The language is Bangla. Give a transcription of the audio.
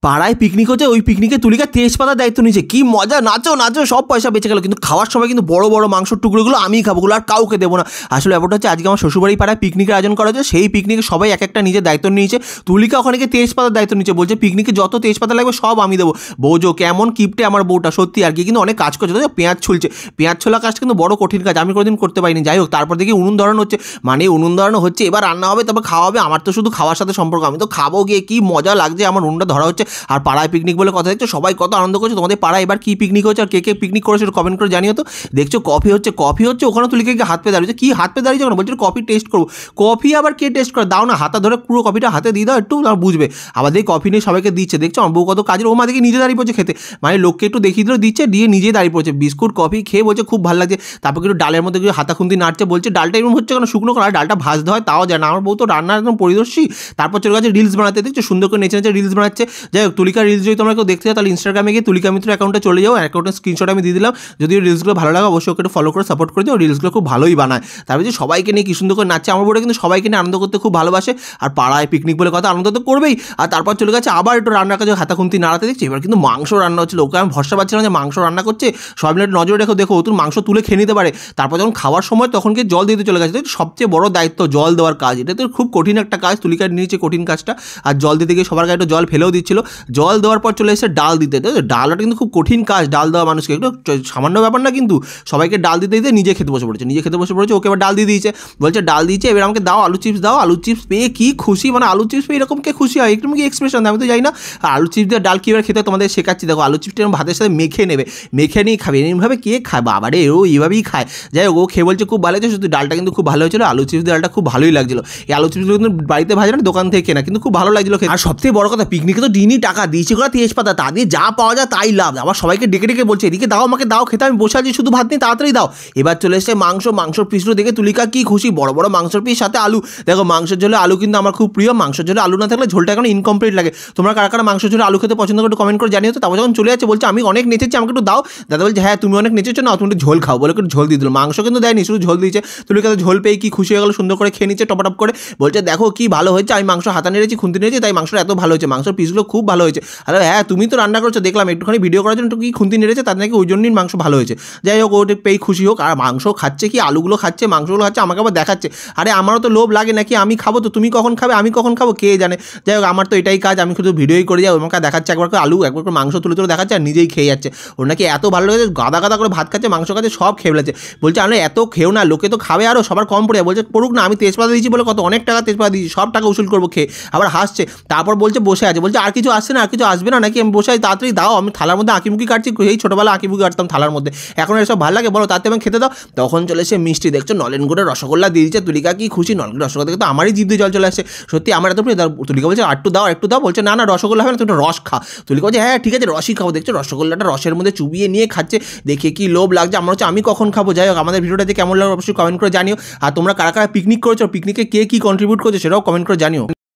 পাড়ায় পিকনিক হচ্ছে, ওই পিকনিকে তুলিকা তেজপাতার দায়িত্ব নিয়েছে। কি মজা, নাচো নাচো, সব পয়সা বেঁচে গেল। কিন্তু খাওয়ার সময় কিন্তু বড় বড় মাংসের টুকরোগুলো আমিই খাবো, আর কাউকে দেবো না। আসলে ব্যাপারটা হচ্ছে আজকে আমার শ্বশুরবাড়ি পাড়ায় পিকনিকের আয়োজন করা হচ্ছে। সেই পিকনিকে সবাই এক একটা নিজের দায়িত্ব নিয়েছে। তুলিকা ওখানে গিয়ে তেজপাতার দায়িত্ব নিচ্ছে, বলছে পিকনিকে যত তেজপাতা লাগবে সব আমি দেবো। বৌজো কেমন কিপটে আমার বউটা, সত্যি আর কি। কিন্তু অনেক কাজ করছে, পেঁয়াজ ছুলছে। পেঁয়াজ ছোলা কাজটা কিন্তু বড় কঠিন কাজ, আমি কোনোদিন করতে পারিনি। যাই হোক, তারপর দেখি উনুন ধরানো হচ্ছে, মানে উনুন ধরানো হচ্ছে, এবার রান্না হবে, তারপর খাওয়া হবে। আমার তো শুধু খাওয়ার সাথে সম্পর্ক, আমি তো খাবো গিয়ে। কি মজা লাগছে, আমার উনুনটা ধরা হচ্ছে। আর পাড়ায় পিকনিক বলে কথা দেখছো, সবাই কত আনন্দ করছে। তোমাদের পাড়ায় এবার কি পিকনিক হচ্ছে আর কে কে পিকনিক করেছে কমেন্ট করে জানিও তো। দেখছো কফি হচ্ছে, ওখানে তুলিকে হাত পে দাঁড়িয়েছে। কি হাত পে দাঁড়িয়েছে কেন, বলছে কফি টেস্ট করবো। কফি আবার কে টেস্ট করে, দাও না হাতা ধরে পুরো কফিটা হাতে দিয়ে দাও, একটু বুঝবে। আবার দেখি কফি নিয়ে সবাইকে দিচ্ছে, দেখছো আমার বউ কত কাজের। ও মা দেখি নিজে দাঁড়িয়ে পড়ছে খেতে, মানে লোককে একটু দেখিয়ে দিলেও দিচ্ছে, দিয়ে নিজে দাঁড়িয়ে পড়ছে। বিস্কুট কফি খেয়ে বলছে খুব ভালো লাগছে। তারপর একটু ডালের মধ্যে কিছু হাতা খুন্তি নাড়ছে, বলছে ডালটা এরকম হচ্ছে কেন, শুকনো করা, ডালটা ভাজতে হয় তাও যায় না। আমার বউ তো রান্নার একদম পরিদর্শী। তারপর চলে গেছে রিলস বানাতে, দেখছো সুন্দর করে নেচে নেচে রিলস বানাচ্ছে। যাই হোক, তুলিকার রিলস যদি তোমরা কেউ দেখতে চাও তাহলে ইনস্টাগ্রামে গিয়ে তুলিকা মিত্র অ্যাকাউন্টে চলে যাও, অ্যাকাউন্টের স্ক্রিনশট আমি দিয়ে দিলাম। যদি রিলসগুলো ভালো লাগে অবশ্যই একটু ফলো করে সাপোর্ট করে দিও, রিলসগুলো খুব ভালোই বানায়। তারপরে যে সবাইকে নিয়ে কি সুন্দর করে নাচছে। আমার বউটা কিন্তু সবাইকে নিয়ে আনন্দ করতে খুব ভালোবাসে। আর পাড়ায় পিকনিক বলে কথা, আনন্দ তো করবেই। আর তারপর চলে গেছে আবার একটু রান্নার কাজে হাতা খুন্তি নাড়াতে, দেখছি এবার কিন্তু মাংস রান্না হচ্ছিল। ওকে আমি ভরসা পাচ্ছিলাম যে মাংস রান্না করছে, সবাই মিলে নজরে দেখো ওতুর মাংস তুলে খেয়ে নিতে পারে। তারপর যখন খাওয়ার সময় তখন গিয়ে জল দিতে চলে গেছে। সবচেয়ে বড় দায়িত্ব জল দেওয়ার কাজ, এটা তো খুব কঠিন একটা কাজ। তুলিকার নিয়েছে কঠিন কাজটা। আর জল দিতে গিয়ে সবার গায়ে একটু জল ফেলেও দিচ্ছিল। জল দেওয়ার পর চলে এসে ডাল দিতে, ডালটা কিন্তু খুব কঠিন কাজ, ডাল দেওয়া মানুষকে একটু সামান্য ব্যাপার না কিন্তু। সবাইকে ডাল দিতে দিতে নিজে খেতে বসে পড়েছে। ওকে এবার ডাল দিয়ে দিয়েছে, বলছে ডাল দিয়েছে এবার আমাকে দাও আলু চিপস দাও। আলু চিপস পেয়ে কি খুশি, মানে আলু চিপস পেয়ে এরকম কে খুশি হয়, একটু কি এক্সপ্রেশন আমি তো যাই না। আলু চিপস দিয়ে ডাল কীভাবে খেতে তোমাদের শেখাচ্ছি। দেখো আলু চিপসটা ভাতের সাথে মেখে নেবে, মেখে নিয়ে খাবে। এরকমভাবে কে খায়, বাবারে ও এইভাবেই খায়। যাই হোক, ও খেয়ে বলছে খুব ভালো হয়েছে, শুধু ডালটা কিন্তু খুব ভালো হয়েছিল। আলু চিপস দিয়ে ডালটা খুব ভালোই লাগছিল। এই আলু চিপসগুলো কিন্তু বাড়িতে ভাজে না, দোকান থেকে কেনা, কিন্তু খুব ভালো লাগছিল। আর সবথেকে বড় কথা, পিকনিকে তো দিনই টাকা দিয়েছে করা তেজপাতা, তা দিয়ে যা পাওয়া যায় তাই লাভ। আবার সবাইকে ডেকে ডেকে বলছে এদিকে দাও, আমাকে দাও খেতে, আমি বসে আছি শুধু ভাত নিয়ে, তাড়াতাড়ি দাও। এবার চলে এসেছে মাংসর পিসগুলো দেখে তুলিকা কি খুশি, বড় বড় মাংসের পিস সাথে আলু। দেখো মাংসের ঝোলে আলু কিন্তু আমার খুব প্রিয়, মাংসের ঝোলে আলু না থাকলে ঝোলটা এখন ইনকমপ্লিট লাগে। তোমরা কারা কারা মাংসের ঝোলে আলু খেতে পছন্দ করে কমেন্ট করে জানিও তো। তারপর যখন চলে যাচ্ছে বলছে আমি অনেক নেচেছি, আমাকে একটু দাও। দাদা বলছে হ্যাঁ তুমি অনেক নেচেছো না, তুমি একটু ঝোল খাও, বলে একটু ঝোল দিয়ে দিল। মাংস কিন্তু দেয়নি, শুধু ঝোল দিয়েছে। তুলিকা তো ঝোল পেয়ে কি খুশি হয়ে গেল, সুন্দর করে খেয়ে নিচ্ছে টপাটপ করে। বলছে দেখো কি ভালো হয়েছে, আমি মাংস হাতা নেড়েছি, খুন্তি নেড়েছি, তাই মাংসটা এত ভালো হয়েছে, মাংসের পিসগুলো খুব ভালো হয়েছে। আরে হ্যাঁ তুমি তো রান্না করছো দেখলাম, একটুখানি ভিডিও করার জন্য একটু কি খুন্তি নেড়েছে, তার নাকি ওই জন্যই মাংস ভালো হয়েছে। যাই হোক, ওটা পেয়ে খুশি হোক। আর মাংস খাচ্ছে কি, আলুগুলো খাচ্ছে, মাংসগুলো খাচ্ছে, আমাকে আবার দেখাচ্ছে। আরে আমারও তো লোভ লাগে নাকি, আমি খাবো তো, তুমি কখন খাবে, আমি কখন খাবো কে জানে। যাই হোক, আমার তো এটাই কাজ, আমি শুধু ভিডিওই করে যাই। আমাকে দেখাচ্ছে একবার করে আলু, একবার করে মাংস তুলে তুলে দেখাচ্ছে, আর নিজেই খেয়ে যাচ্ছে। ওর নাকি এত ভালো লেগেছে, গাদা গাদা করে ভাত খাচ্ছে, মাংস খাচ্ছে, সব খেয়ে ফেলেছে। বলছে আমি এত খেও না, লোকে তো খাবে আরও, সবার কম পড়ে। বলছে পড়ুক না, আমি তেজপাতা দিয়েছি বলে কত অনেক টাকা তেজপাতা দিয়েছি, সব টাকা উসুল করবো খেয়ে। আবার হাসছে। তারপর বলছে বসে আছে, বলছে আর কিছু আসছে না, আর কিছু আসবে না নাকি, আমি বসে আছি, তাড়াতাড়ি দাও। আমি থালার মধ্যে আঁকিমুখি কাটছি, এই ছোটোবেলা আঁকিমুখি কাটতাম থালার মধ্যে, এখন এসব ভালো লাগে বলো, তাতে আমি খেতে দাও। তখন চলে এসে মিষ্টি, দেখছো নলেনগুড়ের রসগোল্লা দিয়ে দিচ্ছে। তুলিকা কি খুশি, নলেনগুড়ের রসগোল্লা দেখে তো আমারই জিভ দিয়ে জল চলে আসছে। সত্যি আমার এত প্রিয়। তুলিকা বলছে একটু দাও। বলছে না না রসগোল্লা হবে না, তুমি রস খা। তুলিকা বলছে হ্যাঁ ঠিক আছে রসই খাবো। দেখছো রসগোল্লাটা রসের মধ্যে চুবিয়ে নিয়ে খাচ্ছে, দেখে কি লোভ লাগছে। আমার হচ্ছে আমি কখন খাবো। যাই হোক, আমাদের ভিডিওটা যে কেমন লাগলো অবশ্যই কমেন্ট করে জানিও। আর তোমরা কারা কারা পিকনিক করেছো, পিকনিকে কে কি কন্ট্রিবিউট করছো সেটাও কমেন্ট করে জানিও।